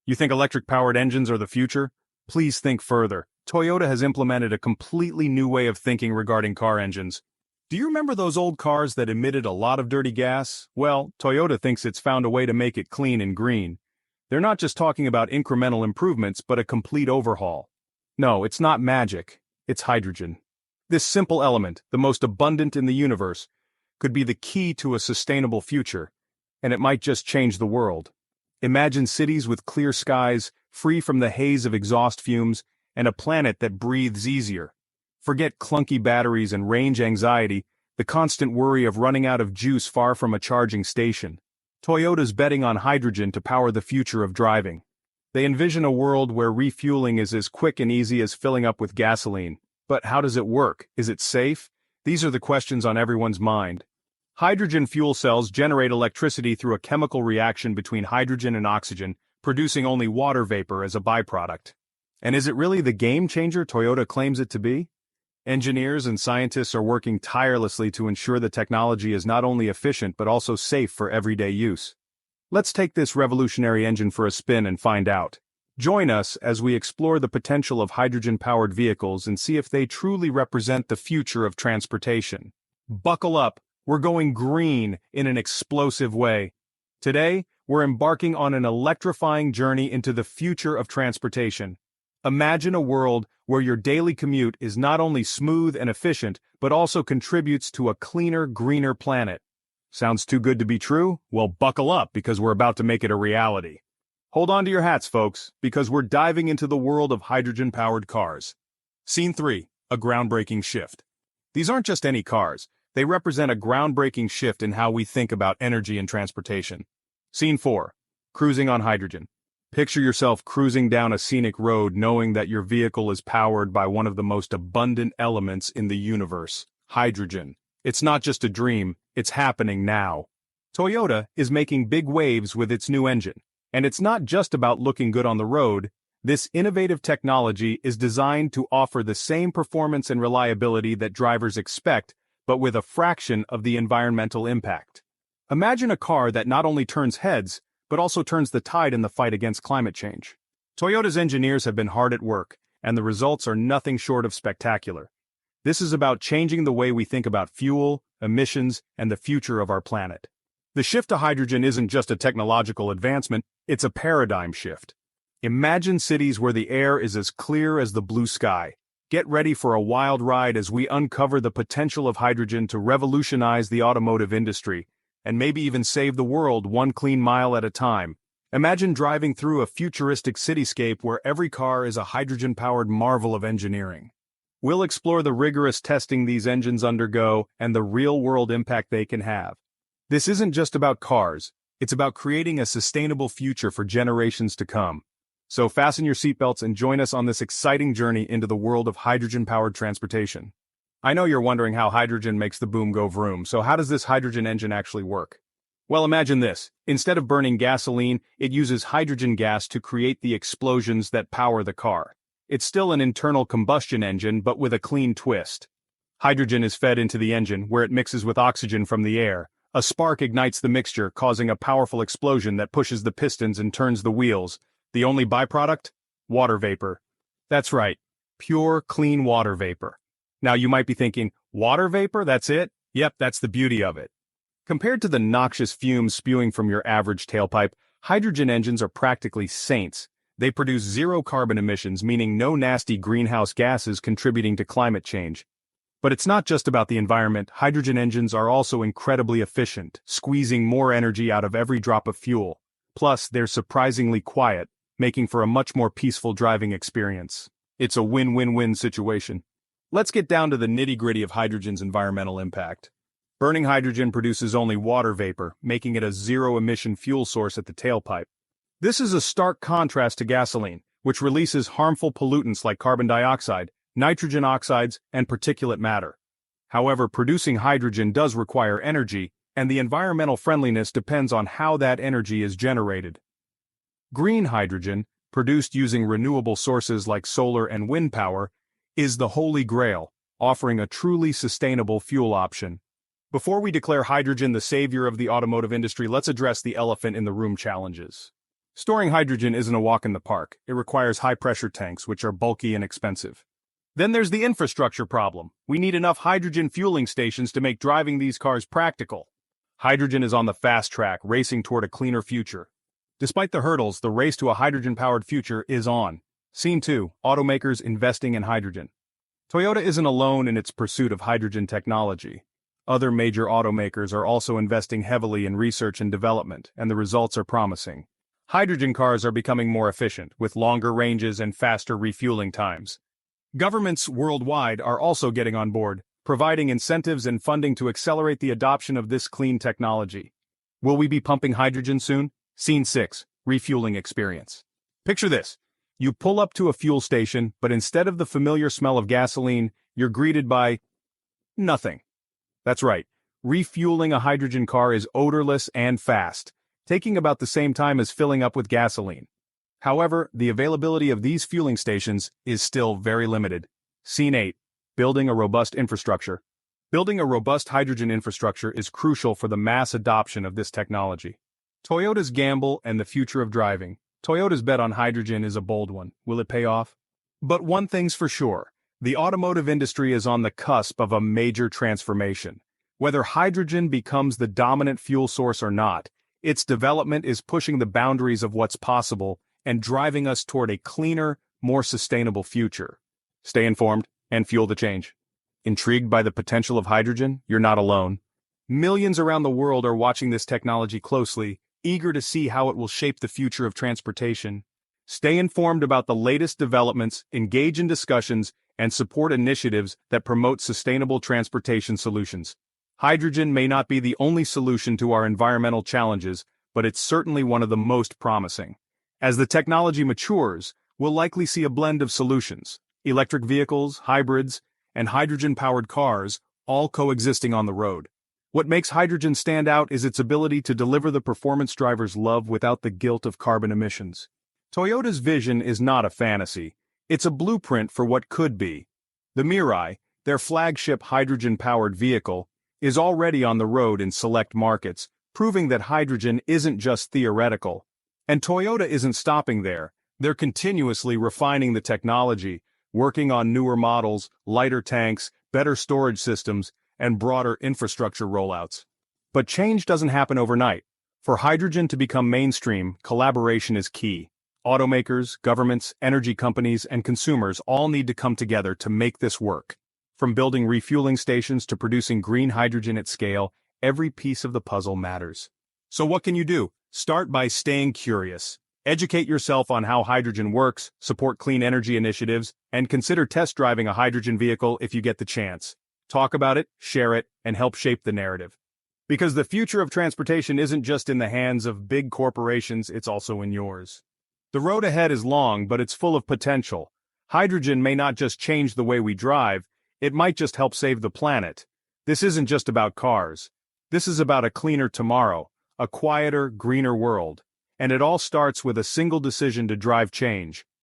You think electric-powered engines are the future? Please think further. Toyota has implemented a completely new way of thinking regarding car engines. Do you remember those old cars that emitted a lot of dirty gas? Well, Toyota thinks it's found a way to make it clean and green. They're not just talking about incremental improvements but a complete overhaul. No, it's not magic. It's hydrogen. This simple element, the most abundant in the universe, could be the key to a sustainable future, and it might just change the world. Imagine cities with clear skies, free from the haze of exhaust fumes, and a planet that breathes easier. Forget clunky batteries and range anxiety, the constant worry of running out of juice far from a charging station. Toyota's betting on hydrogen to power the future of driving. They envision a world where refueling is as quick and easy as filling up with gasoline. But how does it work? Is it safe? These are the questions on everyone's mind. Hydrogen fuel cells generate electricity through a chemical reaction between hydrogen and oxygen, producing only water vapor as a byproduct. And is it really the game changer Toyota claims it to be? Engineers and scientists are working tirelessly to ensure the technology is not only efficient but also safe for everyday use. Let's take this revolutionary engine for a spin and find out. Join us as we explore the potential of hydrogen-powered vehicles and see if they truly represent the future of transportation. Buckle up, we're going green in an explosive way. Today, we're embarking on an electrifying journey into the future of transportation. Imagine a world where your daily commute is not only smooth and efficient, but also contributes to a cleaner, greener planet. Sounds too good to be true? Well, buckle up because we're about to make it a reality. Hold on to your hats, folks, because we're diving into the world of hydrogen-powered cars. Scene 3, a groundbreaking shift. These aren't just any cars, they represent a groundbreaking shift in how we think about energy and transportation. Scene 4, cruising on hydrogen. Picture yourself cruising down a scenic road knowing that your vehicle is powered by one of the most abundant elements in the universe, hydrogen. It's not just a dream, it's happening now. Toyota is making big waves with its new engine. And it's not just about looking good on the road. This innovative technology is designed to offer the same performance and reliability that drivers expect, but with a fraction of the environmental impact. Imagine a car that not only turns heads, but also turns the tide in the fight against climate change. Toyota's engineers have been hard at work, and the results are nothing short of spectacular. This is about changing the way we think about fuel, emissions, and the future of our planet. The shift to hydrogen isn't just a technological advancement, it's a paradigm shift. Imagine cities where the air is as clear as the blue sky. Get ready for a wild ride as we uncover the potential of hydrogen to revolutionize the automotive industry, and maybe even save the world one clean mile at a time. Imagine driving through a futuristic cityscape where every car is a hydrogen-powered marvel of engineering. We'll explore the rigorous testing these engines undergo and the real-world impact they can have. This isn't just about cars, it's about creating a sustainable future for generations to come. So fasten your seatbelts and join us on this exciting journey into the world of hydrogen-powered transportation. I know you're wondering how hydrogen makes the boom go vroom, so how does this hydrogen engine actually work? Well, imagine this. Instead of burning gasoline, it uses hydrogen gas to create the explosions that power the car. It's still an internal combustion engine, but with a clean twist. Hydrogen is fed into the engine, where it mixes with oxygen from the air. A spark ignites the mixture, causing a powerful explosion that pushes the pistons and turns the wheels. The only byproduct? Water vapor. That's right. Pure, clean water vapor. Now you might be thinking, water vapor, that's it? Yep, that's the beauty of it. Compared to the noxious fumes spewing from your average tailpipe, hydrogen engines are practically saints. They produce zero carbon emissions, meaning no nasty greenhouse gases contributing to climate change. But it's not just about the environment. Hydrogen engines are also incredibly efficient, squeezing more energy out of every drop of fuel. Plus, they're surprisingly quiet, making for a much more peaceful driving experience. It's a win-win-win situation. Let's get down to the nitty-gritty of hydrogen's environmental impact. Burning hydrogen produces only water vapor, making it a zero-emission fuel source at the tailpipe. This is a stark contrast to gasoline, which releases harmful pollutants like carbon dioxide, nitrogen oxides, and particulate matter. However, producing hydrogen does require energy, and the environmental friendliness depends on how that energy is generated. Green hydrogen, produced using renewable sources like solar and wind power, is the holy grail, offering a truly sustainable fuel option. Before we declare hydrogen the savior of the automotive industry, let's address the elephant in the room challenges. Storing hydrogen isn't a walk in the park. It requires high-pressure tanks, which are bulky and expensive. Then there's the infrastructure problem. We need enough hydrogen fueling stations to make driving these cars practical. Hydrogen is on the fast track, racing toward a cleaner future. Despite the hurdles, the race to a hydrogen-powered future is on. Scene 2, automakers investing in hydrogen. Toyota isn't alone in its pursuit of hydrogen technology. Other major automakers are also investing heavily in research and development, and the results are promising. Hydrogen cars are becoming more efficient, with longer ranges and faster refueling times. Governments worldwide are also getting on board, providing incentives and funding to accelerate the adoption of this clean technology. Will we be pumping hydrogen soon? Scene 6, refueling experience. Picture this. You pull up to a fuel station, but instead of the familiar smell of gasoline, you're greeted by nothing. That's right. Refueling a hydrogen car is odorless and fast, taking about the same time as filling up with gasoline. However, the availability of these fueling stations is still very limited. Scene 8. Building a robust infrastructure. Building a robust hydrogen infrastructure is crucial for the mass adoption of this technology. Toyota's gamble and the future of driving. Toyota's bet on hydrogen is a bold one. Will it pay off? But one thing's for sure. The automotive industry is on the cusp of a major transformation. Whether hydrogen becomes the dominant fuel source or not, its development is pushing the boundaries of what's possible and driving us toward a cleaner, more sustainable future. Stay informed and fuel the change. Intrigued by the potential of hydrogen? You're not alone. Millions around the world are watching this technology closely, eager to see how it will shape the future of transportation. Stay informed about the latest developments, engage in discussions, and support initiatives that promote sustainable transportation solutions. Hydrogen may not be the only solution to our environmental challenges, but it's certainly one of the most promising. As the technology matures, we'll likely see a blend of solutions: electric vehicles, hybrids, and hydrogen-powered cars, all coexisting on the road. What makes hydrogen stand out is its ability to deliver the performance drivers love without the guilt of carbon emissions. Toyota's vision is not a fantasy. It's a blueprint for what could be. The Mirai, their flagship hydrogen-powered vehicle, is already on the road in select markets, proving that hydrogen isn't just theoretical. And Toyota isn't stopping there. They're continuously refining the technology, working on newer models, lighter tanks, better storage systems, and broader infrastructure rollouts. But change doesn't happen overnight. For hydrogen to become mainstream, collaboration is key. Automakers, governments, energy companies, and consumers all need to come together to make this work. From building refueling stations to producing green hydrogen at scale, every piece of the puzzle matters. So what can you do? Start by staying curious. Educate yourself on how hydrogen works, support clean energy initiatives, and consider test driving a hydrogen vehicle if you get the chance. Talk about it, share it, and help shape the narrative. Because the future of transportation isn't just in the hands of big corporations, it's also in yours. The road ahead is long, but it's full of potential. Hydrogen may not just change the way we drive, it might just help save the planet. This isn't just about cars. This is about a cleaner tomorrow, a quieter, greener world. And it all starts with a single decision to drive change.